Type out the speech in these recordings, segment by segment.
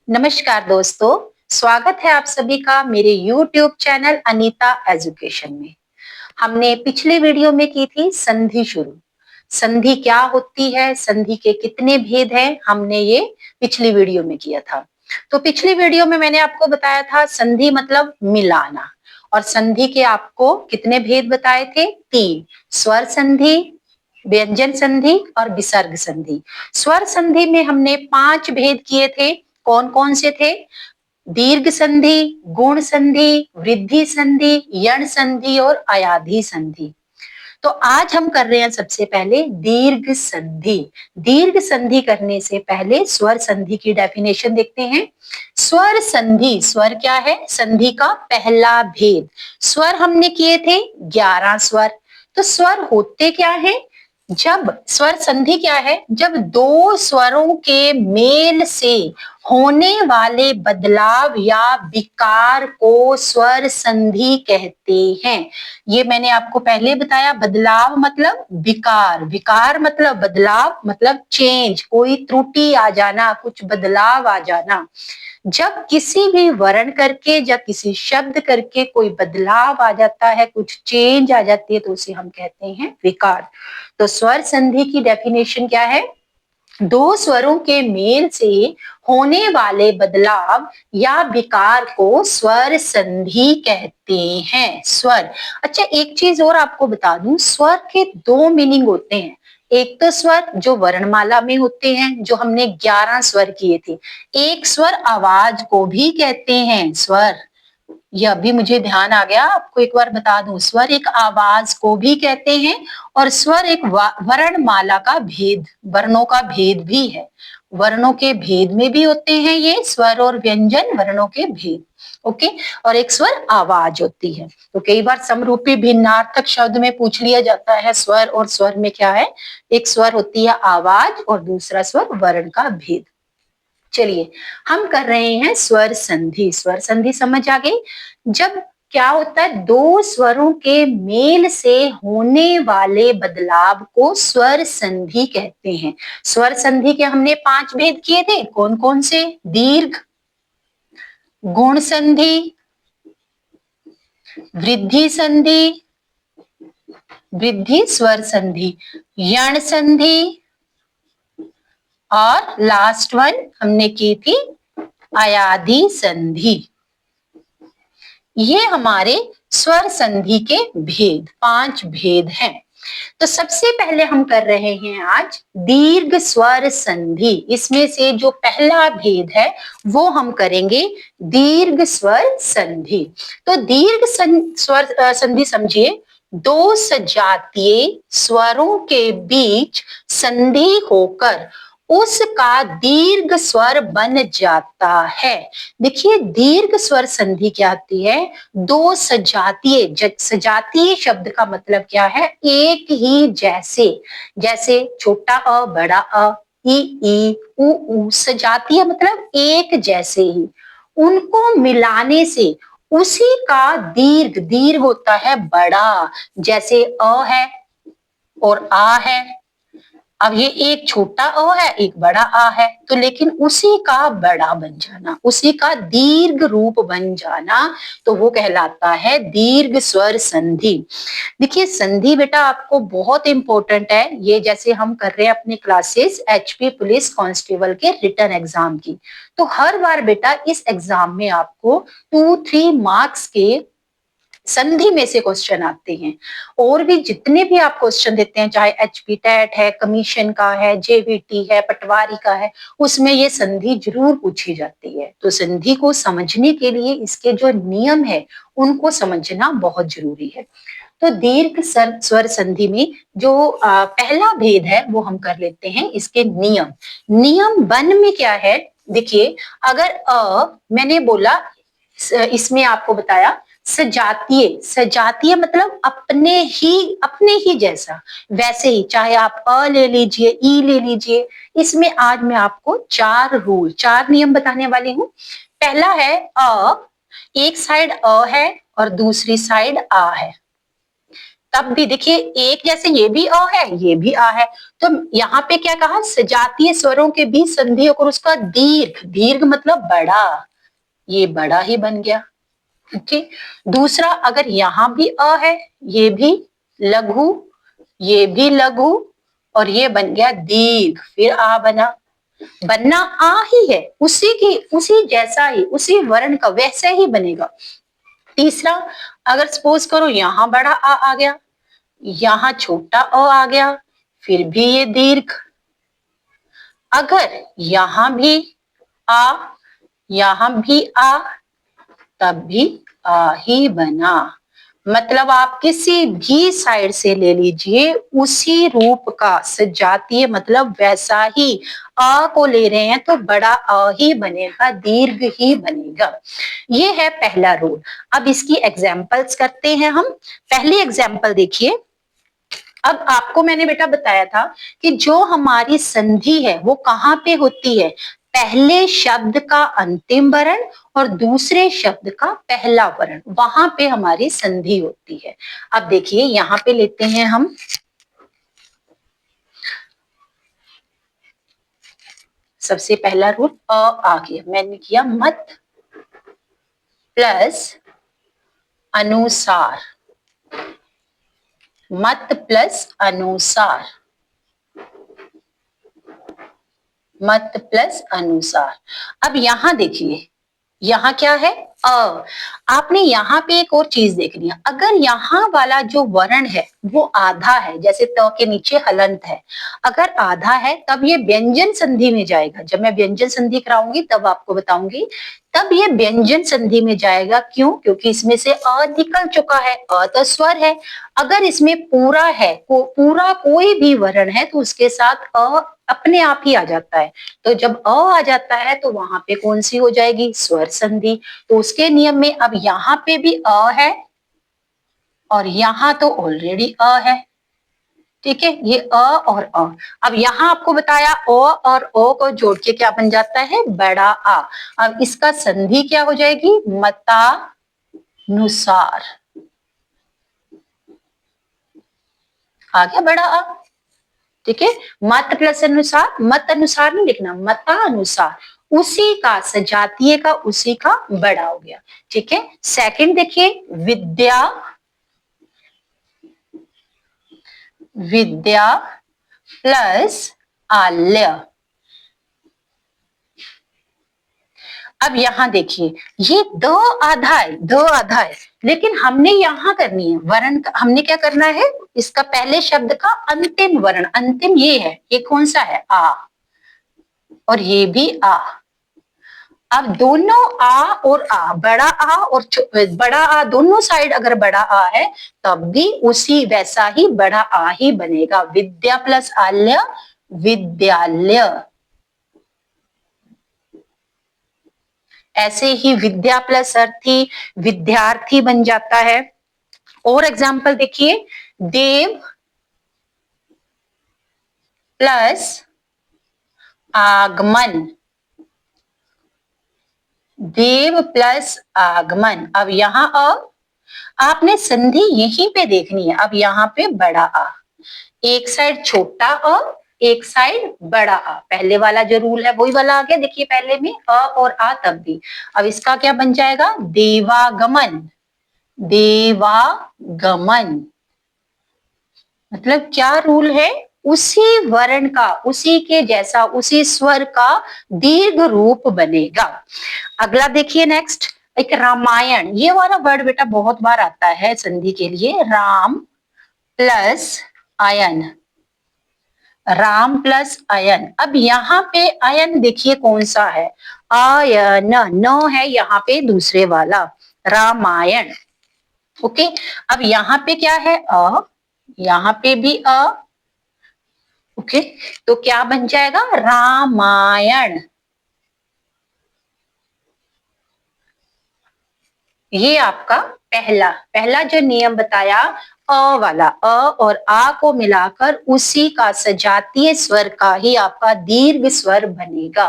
नमस्कार दोस्तों, स्वागत है आप सभी का मेरे YouTube चैनल अनीता एजुकेशन में। हमने पिछले वीडियो में की थी संधि शुरू। संधि क्या होती है, संधि के कितने भेद हैं, हमने ये पिछली वीडियो में किया था। तो पिछली वीडियो में मैंने आपको बताया था संधि मतलब मिलाना, और संधि के आपको कितने भेद बताए थे? 3। स्वर संधि, व्यंजन संधि और विसर्ग संधि। स्वर संधि में हमने 5 भेद किए थे। कौन कौन से थे? दीर्घ संधि, गुण संधि, वृद्धि संधि, यण संधि और अयाधी संधि। तो आज हम कर रहे हैं सबसे पहले दीर्घ संधि। दीर्घ संधि करने से पहले स्वर संधि की डेफिनेशन देखते हैं। स्वर संधि, स्वर क्या है? संधि का पहला भेद। स्वर हमने किए थे 11 स्वर। तो स्वर होते क्या है? जब स्वर संधि क्या है? जब दो स्वरों के मेल से होने वाले बदलाव या विकार को स्वर संधि कहते हैं। ये मैंने आपको पहले बताया, बदलाव मतलब विकार, विकार मतलब बदलाव, मतलब चेंज, कोई त्रुटि आ जाना, कुछ बदलाव आ जाना। जब किसी भी वर्ण करके या किसी शब्द करके कोई बदलाव आ जाता है, कुछ चेंज आ जाती है, तो उसे हम कहते हैं विकार। तो स्वर संधि की डेफिनेशन क्या है? दो स्वरों के मेल से होने वाले बदलाव या विकार को स्वर संधि कहते हैं। स्वर। अच्छा, एक चीज और आपको बता दूं, स्वर के 2 मीनिंग होते हैं। एक तो स्वर जो वर्णमाला में होते हैं, जो हमने 11 स्वर किए थे। एक स्वर आवाज को भी कहते हैं। स्वर, यह भी मुझे ध्यान आ गया, आपको एक बार बता दूं, स्वर एक आवाज को भी कहते हैं और स्वर एक वर्णमाला का भेद, वर्णों का भेद भी है। वर्णों के भेद में भी होते हैं ये स्वर और व्यंजन, वर्णों के भेद। ओके। और एक स्वर आवाज होती है। तो कई बार समरूपी भिन्नार्थक शब्द में पूछ लिया जाता है स्वर और स्वर में क्या है? एक स्वर होती है आवाज और दूसरा स्वर वर्ण का भेद। चलिए, हम कर रहे हैं स्वर संधि। स्वर संधि समझ आ गई? जब क्या होता है, दो स्वरों के मेल से होने वाले बदलाव को स्वर संधि कहते हैं। स्वर संधि के हमने 5 भेद किए थे। कौन कौन से? दीर्घ, गुण संधि, वृद्धि संधि, वृद्धि स्वर संधि, यण संधि और लास्ट वन हमने की थी अयाधी संधि। ये हमारे स्वर संधि के भेद, 5 भेद हैं। तो सबसे पहले हम कर रहे हैं आज दीर्घ स्वर संधि। इसमें से जो पहला भेद है वो हम करेंगे दीर्घ स्वर संधि। तो दीर्घ स्वर संधि समझिए, दो सजातीय स्वरों के बीच संधि होकर उसका दीर्घ स्वर बन जाता है। देखिए, दीर्घ स्वर संधि क्या होती है? दो सजातीय, सजातीय शब्द का मतलब क्या है? एक ही जैसे, जैसे छोटा अ, बड़ा अ, ई उ, सजातीय मतलब एक जैसे ही। उनको मिलाने से उसी का दीर्घ, दीर्घ होता है बड़ा। जैसे अ है और आ है, अब ये एक छोटा अ है, एक बड़ा आ है, तो लेकिन उसी का बड़ा बन जाना, उसी का दीर्घ रूप बन जाना, तो वो कहलाता है दीर्घ स्वर संधि। देखिए, संधि बेटा आपको बहुत इंपॉर्टेंट है। ये जैसे हम कर रहे हैं अपनी क्लासेस एचपी पुलिस कांस्टेबल के रिटन एग्जाम की, तो हर बार बेटा इस एग्जाम में आपको 2-3 मार्क्स के संधि में से क्वेश्चन आते हैं। और भी जितने भी आप क्वेश्चन देते हैं, चाहे एचपी टेट है, कमीशन का है, जेवीटी है, पटवारी का है, उसमें ये संधि जरूर पूछी जाती है। तो संधि को समझने के लिए इसके जो नियम है उनको समझना बहुत जरूरी है। तो दीर्घ स्वर संधि में जो पहला भेद है वो हम कर लेते हैं, इसके नियम। नियम 1 में क्या है? देखिए, अगर मैंने बोला, इसमें आपको बताया सजातीय, सजातीय मतलब अपने ही जैसा, वैसे ही, चाहे आप अ ले लीजिए, ई ले लीजिए। इसमें आज मैं आपको 4 नियम बताने वाली हूँ। पहला है एक साइड अ है और दूसरी साइड आ है। तब भी देखिए एक जैसे ये भी अ है, ये भी आ है, तो यहाँ पे क्या कहा, सजातीय स्वरों के बीच संधि होकर उसका दीर्घ, दीर्घ मतलब बड़ा, ये बड़ा ही बन गया। ओके, दूसरा अगर यहाँ भी अ है, ये भी लघु, ये भी लघु, और ये बन गया दीर्घ, फिर आ बना, बनना आ ही है, उसी की, उसी जैसा ही, उसी वर्ण का वैसे ही बनेगा। तीसरा, अगर सपोज करो यहाँ बड़ा आ गया, यहाँ छोटा अ आ गया, फिर भी ये दीर्घ। अगर यहाँ भी आ, यहाँ भी आ, तब भी आ ही बना। मतलब आप किसी भी साइड से ले लीजिए, उसी रूप का सजातीय मतलब वैसा ही, आ को ले रहे हैं तो बड़ा आ ही बनेगा, दीर्घ ही बनेगा। ये है पहला रूल। अब इसकी एग्जाम्पल्स करते हैं हम। पहली एग्जाम्पल देखिए। अब आपको मैंने बेटा बताया था कि जो हमारी संधि है वो कहाँ पे होती है, पहले शब्द का अंतिम वर्ण और दूसरे शब्द का पहला वर्ण, वहां पे हमारी संधि होती है। अब देखिए यहाँ पे लेते हैं हम, सबसे पहला रूल आ गया, मैंने किया मत प्लस अनुसार, मत प्लस अनुसार, मत प्लस अनुसार। अब यहां देखिए, यहाँ क्या है, अ। आपने यहाँ पे एक और चीज देखनी है, अगर यहाँ वाला जो वर्ण है वो आधा है, जैसे त के नीचे हलंत है, अगर आधा है तब ये व्यंजन संधि में जाएगा। जब मैं व्यंजन संधि कराऊंगी तब आपको बताऊंगी, तब ये व्यंजन संधि में जाएगा। क्यों? क्योंकि इसमें से अ निकल चुका है, अ तो स्वर है। अगर इसमें पूरा है, पूरा कोई भी वर्ण है तो उसके साथ अ अपने आप ही आ जाता है। तो जब अ आ जाता है तो वहां पे कौन सी हो जाएगी, स्वर संधि। तो उसके नियम में अब यहाँ पे भी अ है और यहाँ तो ऑलरेडी अ है। ठीक है, ये अ और अ। अब यहाँ आपको बताया ओ और ओ को जोड़ के क्या बन जाता है, बड़ा आ। अब इसका संधि क्या हो जाएगी, मतानुसार। आ गया बड़ा आ। ठीक है, मत प्लस अनुसार, मत अनुसार नहीं लिखना, मतानुसार, उसी का, सजातीय का, उसी का बड़ा हो गया। ठीक है, सेकंड देखिए, विद्या, विद्या प्लस आल्य। अब यहाँ देखिए, ये दो आधा है, दो आधा है, लेकिन हमने यहाँ करनी है वर्ण, हमने क्या करना है, इसका पहले शब्द का अंतिम वर्ण, अंतिम ये है, ये कौन सा है, आ, और ये भी आ। अब दोनों आ और आ, बड़ा आ और बड़ा आ, दोनों साइड अगर बड़ा आ है तब भी उसी वैसा ही बड़ा आ ही बनेगा। विद्या प्लस आल्य, विद्यालय। ऐसे ही विद्या प्लस अर्थी, विद्यार्थी बन जाता है। और एग्जाम्पल देखिए, देव प्लस आगमन, देव प्लस आगमन। अब यहाँ आपने संधि यहीं पे देखनी है। अब यहाँ पे बड़ा आ, एक साइड छोटा अ, एक साइड बड़ा आ, पहले वाला जो रूल है वही वाला आ गया। देखिए पहले में अ और आ तब भी। अब इसका क्या बन जाएगा, देवागमन, देवागमन। मतलब क्या रूल है, उसी वर्ण का, उसी के जैसा, उसी स्वर का दीर्घ रूप बनेगा। अगला देखिए नेक्स्ट, एक रामायण, ये वाला वर्ड बेटा बहुत बार आता है संधि के लिए, राम प्लस आयन, राम प्लस अयन। अब यहाँ पे अयन देखिए कौन सा है, आयन, न है यहाँ पे दूसरे वाला, रामायण। ओके, अब यहाँ पे क्या है, यहाँ पे भी ओके, तो क्या बन जाएगा, रामायण। ये आपका पहला पहला जो नियम बताया, वाला अ और आ को मिलाकर उसी का सजातीय स्वर का ही आपका दीर्घ स्वर बनेगा।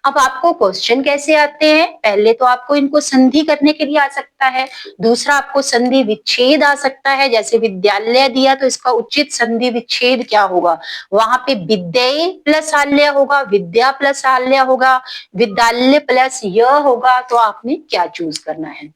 अब आपको क्वेश्चन कैसे आते हैं? पहले तो आपको इनको संधि करने के लिए आ सकता है, दूसरा आपको संधि विच्छेद आ सकता है। जैसे विद्यालय दिया तो इसका उचित संधि विच्छेद क्या होगा? वहां पे विद्याय प्लस आल्य होगा, विद्या प्लस आल्य होगा, विद्यालय प्लस य होगा। तो आपने क्या चूज करना है?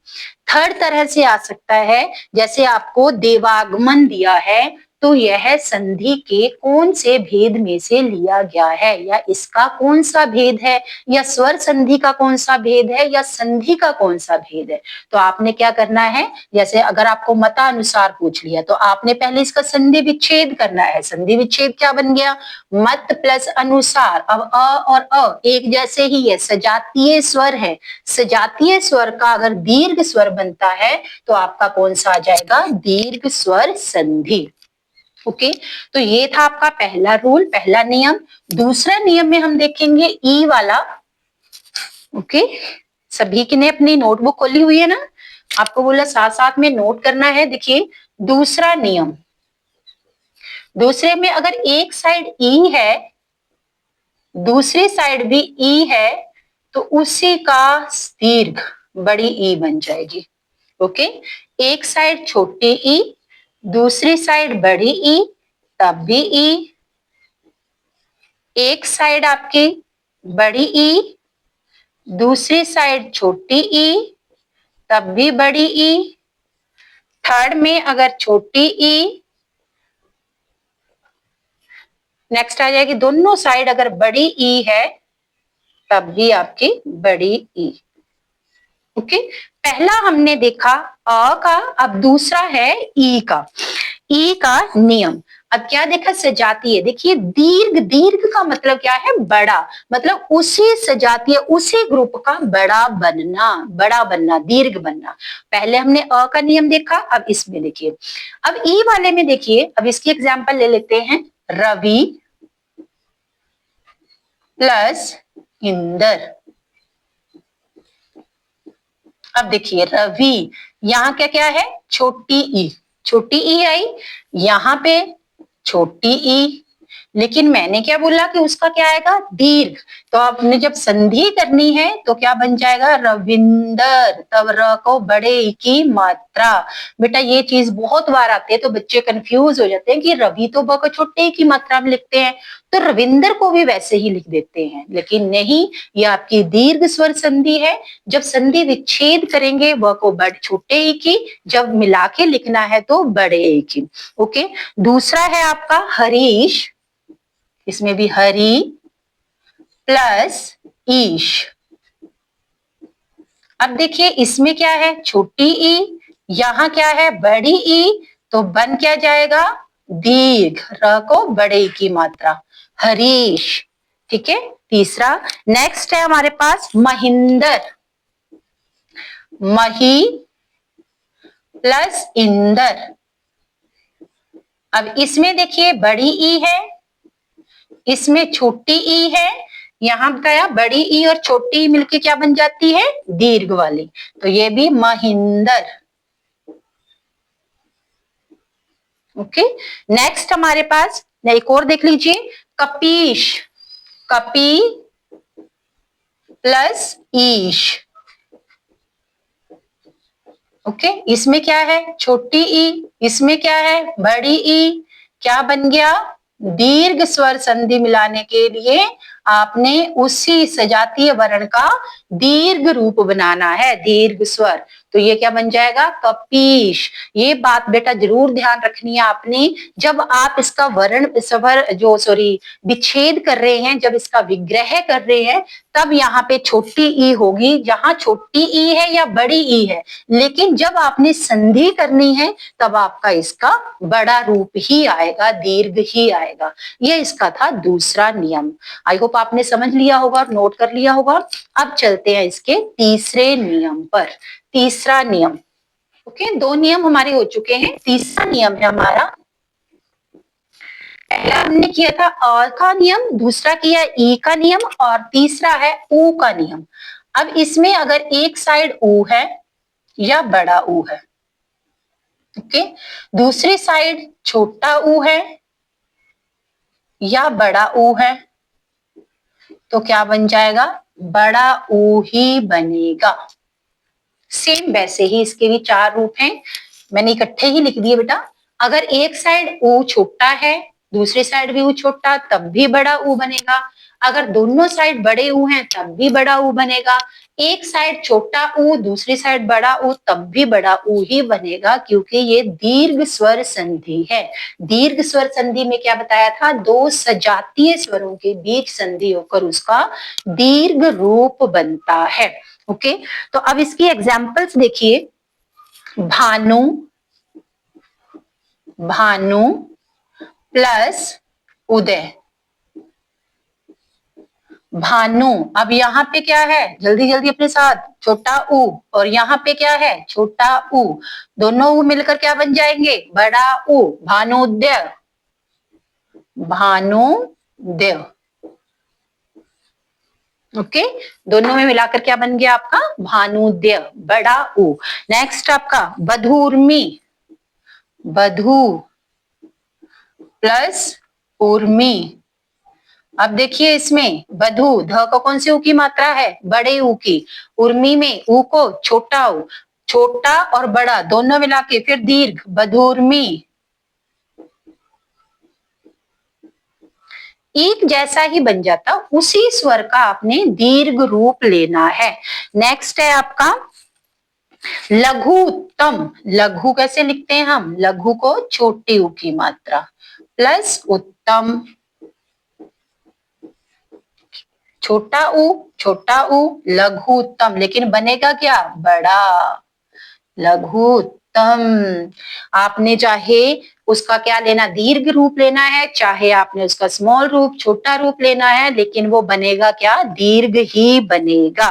थर्ड तरह से आ सकता है, जैसे आपको देवागमन दिया है तो यह संधि के कौन से भेद में से लिया गया है, या इसका कौन सा भेद है, या स्वर संधि का कौन सा भेद है, या संधि का कौन सा भेद है। तो आपने क्या करना है, जैसे अगर आपको मतानुसार पूछ लिया तो आपने पहले इसका संधि विच्छेद करना है। संधि विच्छेद क्या बन गया? मत प्लस अनुसार। अब अ और अ एक जैसे ही है, सजातीय स्वर है, सजातीय स्वर का अगर दीर्घ स्वर बनता है तो आपका कौन सा आ जाएगा? दीर्घ स्वर संधि। ओके, तो ये था आपका पहला रूल, पहला नियम। दूसरा नियम में हम देखेंगे ई वाला। ओके, सभी की ने अपनी नोटबुक खोली हुई है ना? आपको बोला साथ साथ में नोट करना है। देखिए दूसरा नियम, दूसरे में अगर एक साइड ई है, दूसरी साइड भी ई है, तो उसी का दीर्घ बड़ी ई बन जाएगी। ओके, एक साइड छोटी ई, दूसरी साइड बड़ी ई, तब भी ई। एक साइड आपकी बड़ी ई, दूसरी साइड छोटी ई, तब भी बड़ी ई। थर्ड में अगर छोटी ई, नेक्स्ट आ जाएगी दोनों साइड अगर बड़ी ई है तब भी आपकी बड़ी ई। ओके, पहला हमने देखा अ का, अब दूसरा है ई का। ई का नियम, अब क्या देखा? सजातीय। देखिए दीर्घ, दीर्घ का मतलब क्या है? बड़ा, मतलब उसी सजातीय, उसी ग्रुप का बड़ा बनना, बड़ा बनना, दीर्घ बनना। पहले हमने अ का नियम देखा, अब इसमें देखिए। अब ई वाले में देखिए, अब इसकी एग्जांपल ले लेते हैं। रवि प्लस इंदर। अब देखिए रवि, यहाँ क्या क्या है? छोटी ई, छोटी ई आई, यहाँ पे छोटी ई, लेकिन मैंने क्या बोला कि उसका क्या आएगा? दीर्घ। तो आपने जब संधि करनी है तो क्या बन जाएगा? रविंदर। तब र को बड़े ई की मात्रा। बेटा ये चीज बहुत बार आती है तो बच्चे कंफ्यूज हो जाते हैं कि रवि तो ब को छोटे ई की मात्रा में लिखते हैं, तो रविंदर को भी वैसे ही लिख देते हैं, लेकिन नहीं, ये आपकी दीर्घ स्वर संधि है। जब संधि विच्छेद करेंगे व को बड़ छोटे ई की, जब मिला के लिखना है तो बड़े ई की। ओके, दूसरा है आपका हरीश, इसमें भी हरी प्लस ईश। अब देखिए इसमें क्या है? छोटी ई, यहाँ क्या है? बड़ी ई, तो बन क्या जाएगा? दीर्घ, र को बड़े ई की मात्रा, हरीश। ठीक है, तीसरा। नेक्स्ट है हमारे पास महिंदर, मही प्लस इंदर। अब इसमें देखिए बड़ी ई है, इसमें छोटी ई है, यहाँ बताया बड़ी ई और छोटी ई मिलके क्या बन जाती है? दीर्घ वाली, तो ये भी महिंदर। ओके, नेक्स्ट हमारे पास एक और देख लीजिए, कपीश, कपी प्लस ईश। ओके, इसमें क्या है? छोटी ई, इसमें क्या है? बड़ी ई, क्या बन गया? दीर्घ स्वर संधि मिलाने के लिए आपने उसी सजातीय वर्ण का दीर्घ रूप बनाना है, दीर्घ स्वर। तो ये क्या बन जाएगा? कपीश। ये बात बेटा जरूर ध्यान रखनी है आपने, जब आप इसका वर्ण स्वर जो सॉरी विच्छेद कर रहे हैं, जब इसका विग्रह कर रहे हैं, तब यहाँ पे छोटी ई होगी, जहां छोटी ई है या बड़ी ई है, लेकिन जब आपने संधि करनी है तब आपका इसका बड़ा रूप ही आएगा, दीर्घ ही आएगा। ये इसका था दूसरा नियम। आई होप आपने समझ लिया होगा और नोट कर लिया होगा। अब चलते हैं इसके तीसरे नियम पर। तीसरा नियम, ओके, दो नियम हमारे हो चुके हैं, तीसरा नियम है हमारा। पहला हमने किया था अ का नियम, दूसरा किया ई का नियम, और तीसरा है ऊ का नियम। अब इसमें अगर एक साइड ऊ है या बड़ा ऊ है, ओके, दूसरी साइड छोटा ऊ है या बड़ा ऊ है, तो क्या बन जाएगा, बड़ा ऊ ही बनेगा। सेम वैसे ही इसके भी चार रूप हैं, मैंने इकट्ठे ही लिख दिए बेटा। अगर एक साइड ऊ छोटा है, दूसरी साइड भी ऊ छोटा, तब भी बड़ा ऊ बनेगा। अगर दोनों साइड बड़े ऊ हैं तब भी बड़ा ऊ बनेगा। एक साइड छोटा ऊ, दूसरी साइड बड़ा ऊ, तब भी बड़ा ऊ ही बनेगा, क्योंकि ये दीर्घ स्वर संधि है। दीर्घ स्वर संधि में क्या बताया था, दो सजातीय स्वरों के बीच संधि होकर उसका दीर्घ रूप बनता है। ओके, तो अब इसकी एग्जाम्पल्स देखिए। भानु, भानु प्लस उदय, भानु। अब यहाँ पे क्या है, जल्दी जल्दी अपने साथ, छोटा ऊ, और यहाँ पे क्या है, छोटा ऊ, दोनों ऊ मिलकर क्या बन जाएंगे, बड़ा ऊ, भानुद्य, भानुद्य। ओके, दोनों में मिलाकर क्या बन गया आपका, भानुद्य, बड़ा ऊ। नेक्स्ट आपका बधूर्मी, बधू प्लस उर्मी। अब देखिए इसमें बधू, ध को कौन सी ऊ की मात्रा है, बड़े ऊ की। उर्मी में ऊ को छोटा ऊ, छोटा और बड़ा दोनों मिला के फिर दीर्घ, बधूर्मी। एक जैसा ही बन जाता, उसी स्वर का आपने दीर्घ रूप लेना है। नेक्स्ट है आपका लघुत्तम। लघु कैसे लिखते हैं हम, लघु को छोटी ऊ की मात्रा प्लस उत्तम, छोटा ऊ लघुत्तम, लेकिन बनेगा क्या, बड़ा, लघुत्तम। आपने चाहे उसका क्या लेना, दीर्घ रूप लेना है, चाहे आपने उसका स्मॉल रूप, छोटा रूप लेना है, लेकिन वो बनेगा क्या, दीर्घ ही बनेगा।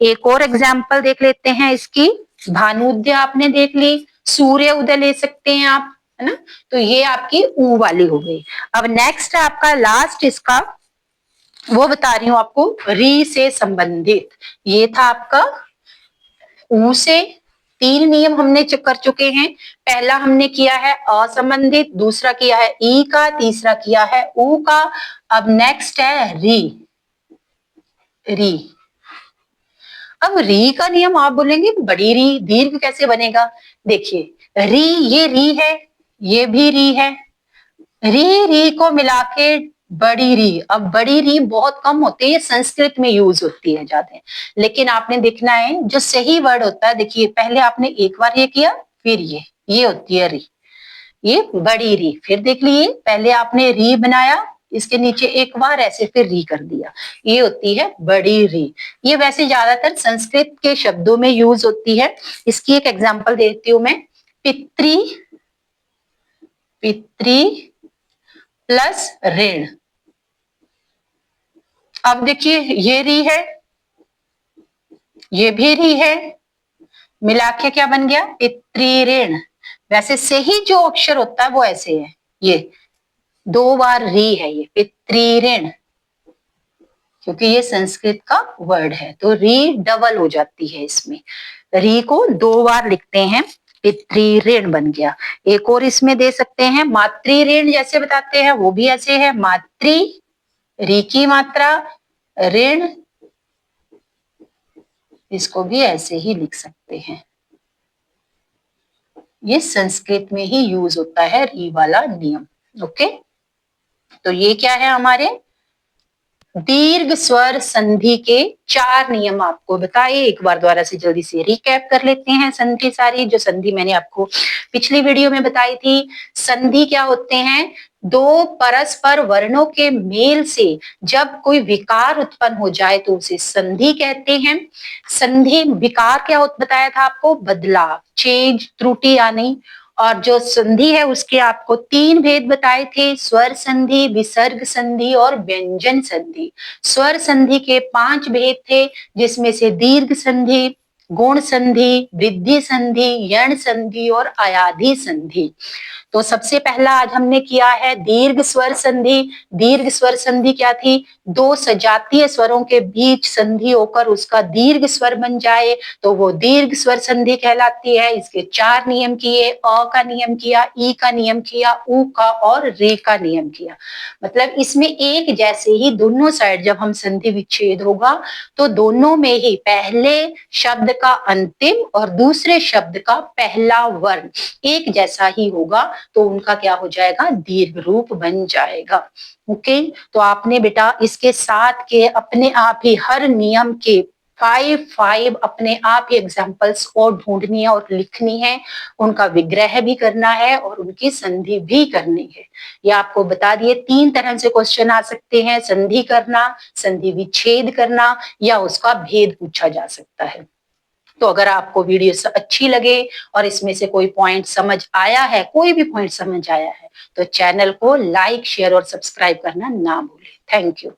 एक और एग्जाम्पल देख लेते हैं इसकी। भानुद्य आपने देख ली, सूर्य उदय ले सकते हैं आप, है ना, तो ये आपकी ऊ वाली हो गई। अब नेक्स्ट है आपका लास्ट इसका, वो बता रही हूं आपको, री से संबंधित। ये था आपका ऊ से, तीन नियम हमने कर चुके हैं। पहला हमने किया है असंबंधित, दूसरा किया है ई का, तीसरा किया है ऊ का। अब नेक्स्ट है री, री। अब री का नियम आप बोलेंगे बड़ी री, दीर्घ कैसे बनेगा, देखिए री, ये री है, ये भी री है, री री को मिला के बड़ी री। अब बड़ी री बहुत कम होती है, ये संस्कृत में यूज होती है ज्यादा, लेकिन आपने देखना है जो सही वर्ड होता है। देखिए पहले आपने एक बार ये किया, फिर ये होती है री, ये बड़ी री। फिर देख लिए, पहले आपने री बनाया, इसके नीचे एक बार ऐसे फिर री कर दिया, ये होती है बड़ी री। ये वैसे ज्यादातर संस्कृत के शब्दों में यूज होती है। इसकी एक एग्जाम्पल देती हूं मैं, पितृ, पितृ प्लस ऋण। अब देखिए ये री है, ये भी री है, मिला के क्या बन गया, पितृऋण। वैसे सही जो अक्षर होता है वो ऐसे है, ये दो बार री है, ये पितृऋण, क्योंकि ये संस्कृत का वर्ड है, तो री डबल हो जाती है इसमें। री को दो बार लिखते हैं, पितृऋण बन गया। एक और इसमें दे सकते हैं मातृऋण, जैसे बताते हैं वो भी ऐसे है, मातृ, री की मात्रा, ऋण, इसको भी ऐसे ही लिख सकते हैं। ये संस्कृत में ही यूज होता है री वाला नियम। ओके, तो ये क्या है, हमारे दीर्घ स्वर संधि के चार नियम आपको बताए। एक बार द्वारा से जल्दी से रिकैप कर लेते हैं संधि सारी, जो संधि मैंने आपको पिछली वीडियो में बताई थी। संधि क्या होते हैं, दो परस्पर वर्णों के मेल से जब कोई विकार उत्पन्न हो जाए तो उसे संधि कहते हैं। संधि विकार क्या बताया था आपको, बदलाव, चेंज, त्रुटि आनी। और जो संधि है उसके आपको तीन भेद बताए थे, स्वर संधि, विसर्ग संधि और व्यंजन संधि। स्वर संधि के 5 भेद थे, जिसमें से दीर्घ संधि, गुण संधि, वृद्धि संधि, यण संधि और अयाधि संधि। तो सबसे पहला आज हमने किया है दीर्घ स्वर संधि। दीर्घ स्वर संधि क्या थी? दो सजातीय स्वरों के बीच संधि होकर उसका दीर्घ स्वर बन जाए तो वो दीर्घ स्वर संधि कहलाती है। इसके 4 नियम किए, अ का नियम किया, ई का नियम किया, उ का और रे का नियम किया। मतलब इसमें एक जैसे ही दोनों साइड जब हम संधि विच्छेद होगा तो दोनों में ही पहले शब्द का अंतिम और दूसरे शब्द का पहला वर्ण एक जैसा ही होगा तो उनका क्या हो जाएगा? दीर्घ रूप बन जाएगा। ओके, तो आपने बेटा इसके साथ के अपने आप ही हर नियम के 5 अपने आप ही एग्जाम्पल्स और ढूंढनी है और लिखनी है, उनका विग्रह भी करना है और उनकी संधि भी करनी है। ये आपको बता दिए 3 तरह से क्वेश्चन आ सकते हैं, संधि करना, संधि विच्छेद करना या उसका भेद पूछा जा सकता है। तो अगर आपको वीडियो अच्छी लगे और इसमें से कोई पॉइंट समझ आया है, कोई भी पॉइंट समझ आया है, तो चैनल को लाइक, शेयर और सब्सक्राइब करना ना भूलें। Thank you.